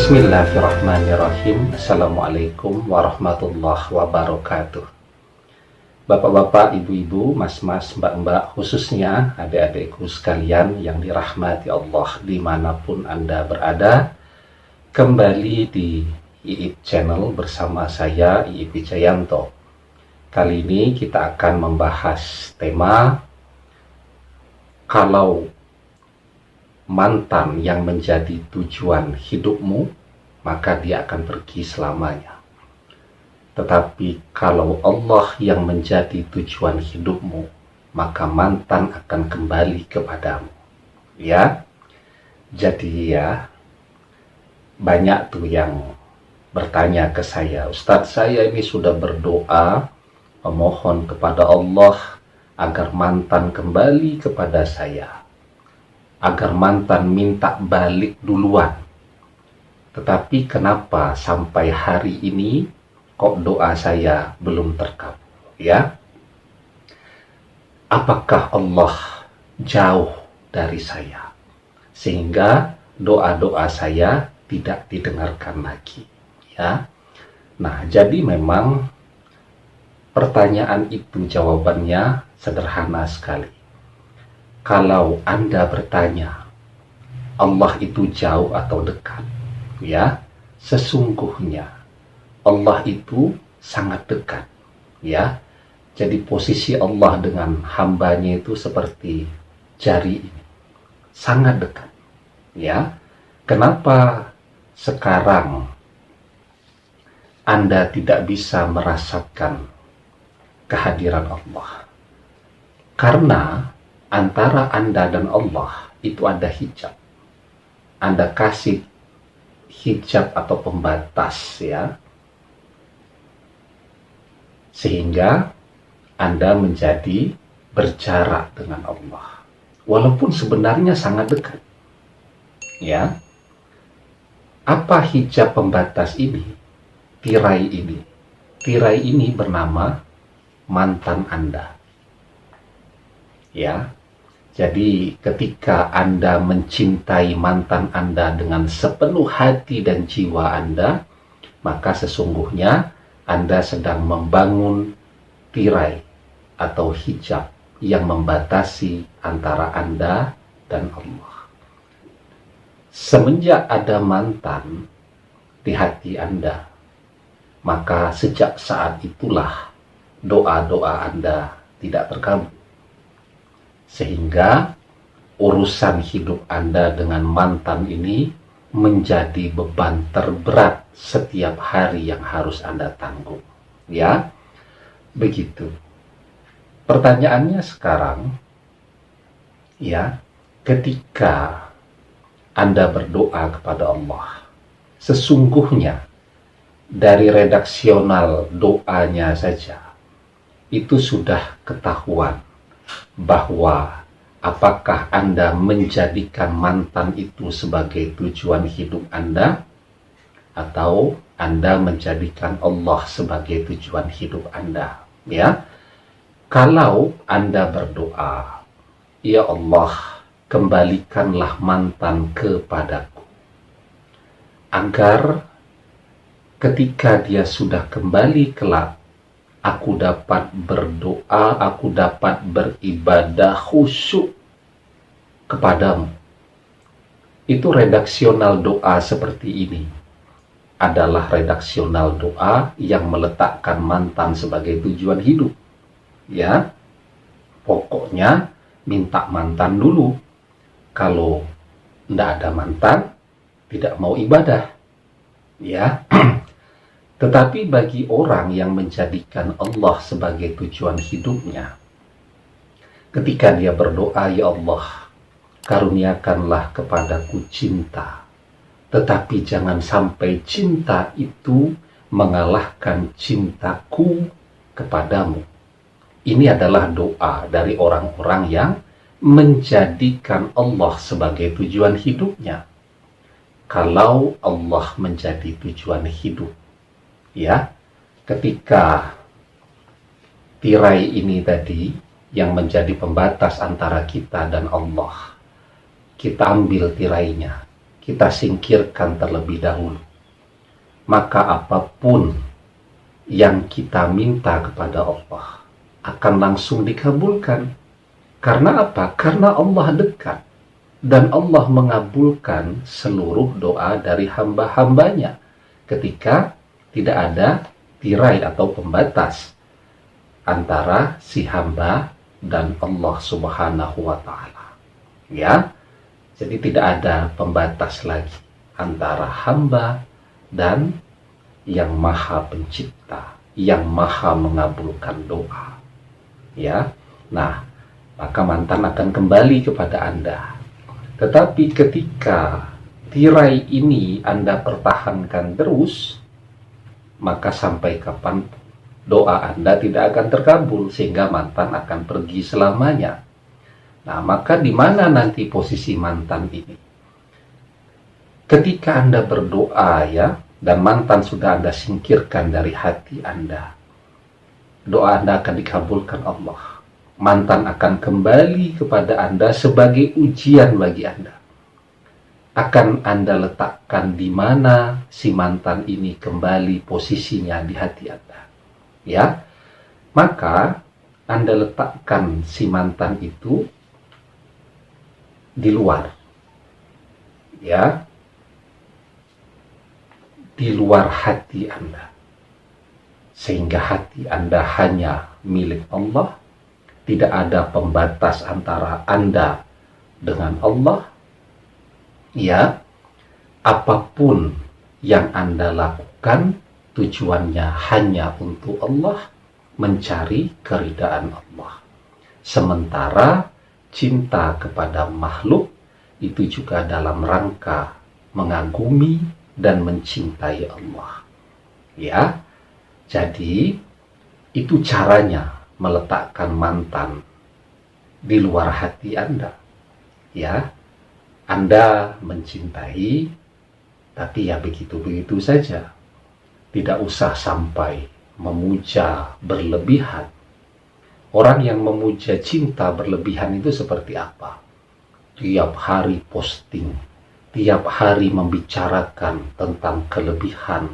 Bismillahirrahmanirrahim. Assalamualaikum warahmatullahi wabarakatuh. Bapak-bapak, ibu-ibu, mas-mas, mbak-mbak, khususnya adik-adikku sekalian yang dirahmati Allah dimanapun Anda berada, kembali di IIP Channel bersama saya, IIP Wijayanto. Kali ini kita akan membahas tema kalau mantan yang menjadi tujuan hidupmu, maka dia akan pergi selamanya. Tetapi kalau Allah yang menjadi tujuan hidupmu, maka mantan akan kembali kepadamu. Ya, jadi ya, banyak tuh yang bertanya ke saya, Ustadz, saya ini sudah berdoa, memohon kepada Allah agar mantan kembali kepada saya, agar mantan minta balik duluan. Tetapi kenapa sampai hari ini kok doa saya belum terkabul? Ya, apakah Allah jauh dari saya sehingga doa-doa saya tidak didengarkan lagi? Ya, nah jadi memang pertanyaan itu jawabannya sederhana sekali. Kalau Anda bertanya, Allah itu jauh atau dekat? Ya, sesungguhnya Allah itu sangat dekat. Ya, jadi posisi Allah dengan hambanya itu seperti jari ini, sangat dekat. Ya, kenapa sekarang Anda tidak bisa merasakan kehadiran Allah? Karena antara Anda dan Allah itu ada hijab. Anda kasih hijab atau pembatas, ya, sehingga Anda menjadi berjarak dengan Allah, walaupun sebenarnya sangat dekat. Ya, apa hijab pembatas ini? Tirai ini. Tirai ini bernama mantan Anda. Ya, jadi ketika Anda mencintai mantan Anda dengan sepenuh hati dan jiwa Anda, maka sesungguhnya Anda sedang membangun tirai atau hijab yang membatasi antara Anda dan Allah. Semenjak ada mantan di hati Anda, maka sejak saat itulah doa-doa Anda tidak terkabul. Sehingga urusan hidup Anda dengan mantan ini menjadi beban terberat setiap hari yang harus Anda tanggung. Ya, begitu. Pertanyaannya sekarang, ya, ketika Anda berdoa kepada Allah, sesungguhnya dari redaksional doanya saja, itu sudah ketahuan bahwa apakah Anda menjadikan mantan itu sebagai tujuan hidup Anda, atau Anda menjadikan Allah sebagai tujuan hidup Anda. Ya, kalau Anda berdoa, ya Allah, kembalikanlah mantan kepadaku, agar ketika dia sudah kembali kelak, aku dapat berdoa, aku dapat beribadah khusyuk kepadamu. Itu redaksional doa seperti ini adalah redaksional doa yang meletakkan mantan sebagai tujuan hidup. Ya, pokoknya minta mantan dulu. Kalau tidak ada mantan, tidak mau ibadah. Ya, tetapi bagi orang yang menjadikan Allah sebagai tujuan hidupnya, ketika dia berdoa, ya Allah, karuniakanlah kepadaku cinta, tetapi jangan sampai cinta itu mengalahkan cintaku kepadamu. Ini adalah doa dari orang-orang yang menjadikan Allah sebagai tujuan hidupnya. Kalau Allah menjadi tujuan hidup, ya, ketika tirai ini tadi yang menjadi pembatas antara kita dan Allah, kita ambil tirainya, kita singkirkan terlebih dahulu, maka apapun yang kita minta kepada Allah akan langsung dikabulkan. Karena apa? Karena Allah dekat dan Allah mengabulkan seluruh doa dari hamba-hambanya ketika tidak ada tirai atau pembatas antara si hamba dan Allah Subhanahu wa Ta'ala. Ya, jadi tidak ada pembatas lagi antara hamba dan yang Maha Pencipta, yang Maha mengabulkan doa. Ya, nah, maka mantan akan kembali kepada Anda. Tetapi ketika tirai ini Anda pertahankan terus, maka sampai kapan doa Anda tidak akan terkabul, sehingga mantan akan pergi selamanya. Nah, maka di mana nanti posisi mantan ini? Ketika Anda berdoa ya, dan mantan sudah Anda singkirkan dari hati Anda, doa Anda akan dikabulkan Allah. Mantan akan kembali kepada Anda sebagai ujian bagi Anda. Akan Anda letakkan di mana si mantan ini kembali posisinya di hati Anda. Ya, maka Anda letakkan si mantan itu di luar. Ya, di luar hati Anda, sehingga hati Anda hanya milik Allah, tidak ada pembatas antara Anda dengan Allah. Ya, apapun yang Anda lakukan tujuannya hanya untuk Allah, mencari keridaan Allah. Sementara cinta kepada makhluk itu juga dalam rangka mengagumi dan mencintai Allah. Ya, jadi itu caranya meletakkan mantan di luar hati Anda. Ya, Anda mencintai, tapi ya begitu-begitu saja. Tidak usah sampai memuja berlebihan. Orang yang memuja cinta berlebihan itu seperti apa? Tiap hari posting, tiap hari membicarakan tentang kelebihan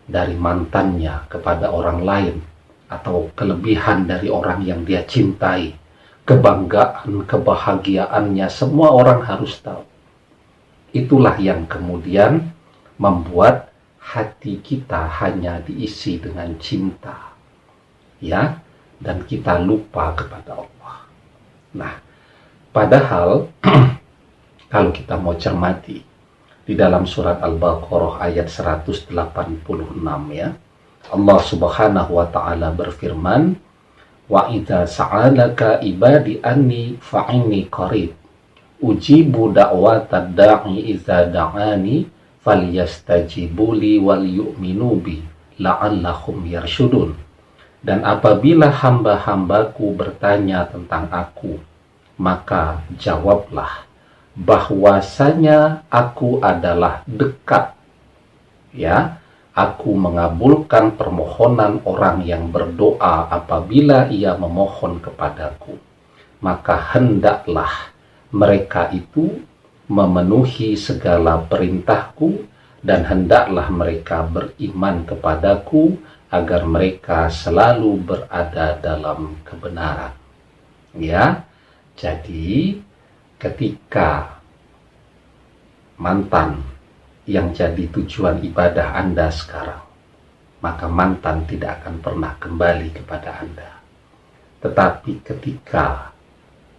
dari mantannya kepada orang lain, atau kelebihan dari orang yang dia cintai, kebanggaan, kebahagiaannya, semua orang harus tahu. Itulah yang kemudian membuat hati kita hanya diisi dengan cinta, ya, dan kita lupa kepada Allah. Nah, padahal kalau kita mau cermati di dalam surat Al-Baqarah ayat 186 ya, Allah Subhanahu wa Ta'ala berfirman, wa idza sa'alaka ibadi anni fa'inni qarib ujibu da'watad da'i idza da'ani falyastajibuli wal yu'minu bi la'allahum yarshudun. Dan apabila hamba-hambaku bertanya tentang aku, maka jawablah bahwasanya aku adalah dekat. Ya, aku mengabulkan permohonan orang yang berdoa apabila ia memohon kepadaku. Maka hendaklah mereka itu memenuhi segala perintahku, dan hendaklah mereka beriman kepadaku agar mereka selalu berada dalam kebenaran. Ya, jadi ketika mantan yang jadi tujuan ibadah Anda sekarang, maka mantan tidak akan pernah kembali kepada Anda. Tetapi ketika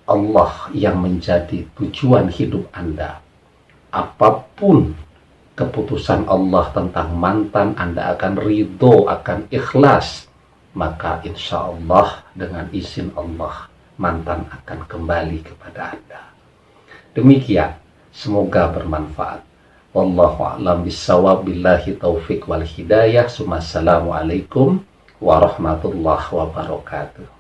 Allah yang menjadi tujuan hidup Anda, apapun keputusan Allah tentang mantan, Anda akan ridho, akan ikhlas. Maka insya Allah dengan izin Allah, mantan akan kembali kepada Anda. Demikian, semoga bermanfaat. Wallahu a'lam bissawab, billahi taufik wal hidayah. Assalamualaikum warahmatullahi wabarakatuh.